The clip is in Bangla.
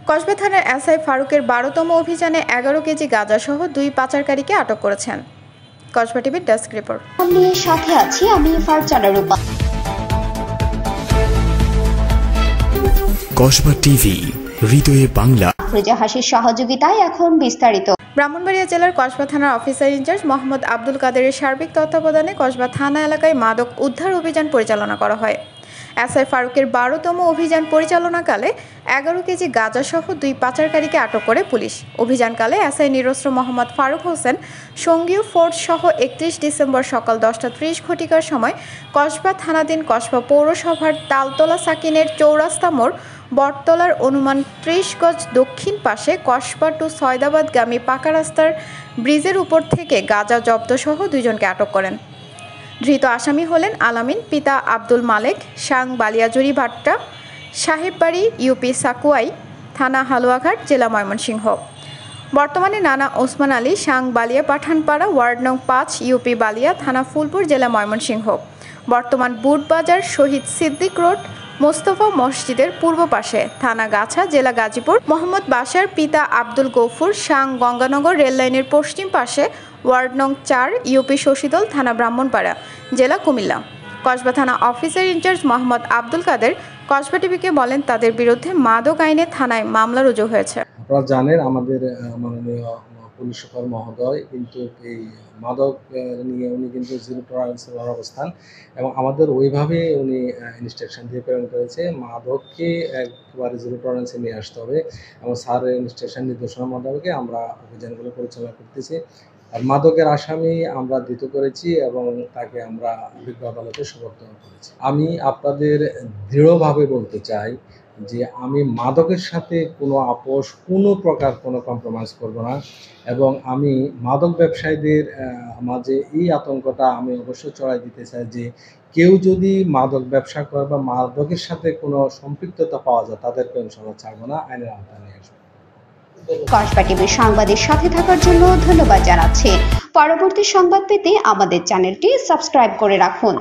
কসবা থানার এসআই ফারুকের ১২তম অভিযানে ১১ কেজি গাঁজাসহ ২ পাচারকারীকে আটক করেছেন। কসবা টিভির ডেস্ক রিপোর্ট। আমি সাথে আছি, আমি ফারজানা রূপা। কসবা টিভি, হৃদয়ে বাংলা। হাসির সহযোগিতায় এখন বিস্তারিত। ব্রাহ্মণবাড়িয়া জেলার কসবা থানার অফিসার ইনচার্জ মোহাম্মদ আব্দুল কাদেরের সার্বিক তত্ত্বাবধানে কসবা থানা এলাকায় মাদক উদ্ধার অভিযান পরিচালনা করা হয়। এসআই ফারুকের ১২তম অভিযান পরিচালনাকালে ১১ কেজি গাঁজাসহ ২ পাচারকারীকে আটক করে পুলিশ। অভিযানকালে এসআই নিরস্ত্র মোহাম্মদ ফারুক হোসেন সঙ্গীয় ফোর্স সহ ৩১ ডিসেম্বর সকাল ১০টা ৩০ ঘটিকার সময় কসবা থানাধীন কসবা পৌরসভার তালতলা সাকিনের চৌরাস্তা মোড় বটতলার অনুমান ৩০ গজ দক্ষিণ পাশে কসবা টু সয়দাবাদগামী পাকা রাস্তার ব্রিজের উপর থেকে গাঁজা জব্দসহ ২ জনকে আটক করেন। ধৃত আসামি হলেন আলামিন, পিতা আব্দুল মালেক, সাং বালিয়াজুরি ভাট্টা, সাহেববাড়ি, ইউপি সাকুয়াই, থানা হালুয়াঘাট, জেলা ময়মনসিংহ। বর্তমানে নানা ওসমান আলী, সাং বালিয়া পাঠানপাড়া, ওয়ার্ড নং ৫, ইউপি বালিয়া, থানা ফুলপুর, জেলা ময়মনসিংহ। বর্তমান বুটবাজার, শহীদ সিদ্দিক রোড, মোস্তফা মসজিদের পূর্ব পাশে, থানা গাছা, জেলা গাজীপুর। মোহাম্মদ বাশার, পিতা আব্দুল গফুর, সাং গঙ্গানগর রেললাইনের পশ্চিম পাশে, ওয়ার্ড নং ৪, ইউপি শশীদল, থানা ব্রাহ্মণপাড়া, জেলা কুমিল্লা। কসবা থানা অফিসার ইনচার্জ মোহাম্মদ আব্দুল কাদের কসবা টিভিকে বলেন, তাদের বিরুদ্ধে মাদক আইনে থানায় মামলা রুজু হয়েছে। আপনারা জানেন আমাদের মাননীয় পুলিশ সুপার মহোদয় কিন্তু এই মাদক নিয়ে উনি কিন্তু জিরো টলারেন্সের অবস্থান এবং আমাদের ওইভাবে উনি ইনস্ট্রাকশন দিয়ে প্রেরণ করেছে মাদককে একবারে জিরো টলারেন্সে নিয়ে আসতে হবে এবং স্যারের ইনস্ট্রাকশন নির্দেশনার মোতাবেক আমরা অভিযানগুলো পরিচালনা করতেছি। আর মাদকের আসামি আমরা ধৃত করেছি এবং তাকে আমরা বিজ্ঞ আদালতে সোপর্দ করেছি। আমি আপনাদের দৃঢ়ভাবে বলতে চাই যে আমি মাদকের সাথে কোনো আপোষ, কোনো প্রকার কোনো কম্প্রোমাইজ করব না এবং আমি মাদক ব্যবসায়ীদের মাঝে এই আতঙ্কটা আমি অবশ্যই ছড়াই দিতে চাই যে কেউ যদি মাদক ব্যবসা করে বা মাদকের সাথে কোনো সম্পৃক্ততা পাওয়া যায় তাদেরকে ইনশাআল্লাহ ছাড়বো না, আইনের আওতায় নিয়ে আসবো। কসবা টিভির সংবাদের সাথে থাকার জন্য ধন্যবাদ জানাচ্ছি। পরবর্তী সংবাদ পেতে আমাদের চ্যানেলটি সাবস্ক্রাইব করে রাখুন।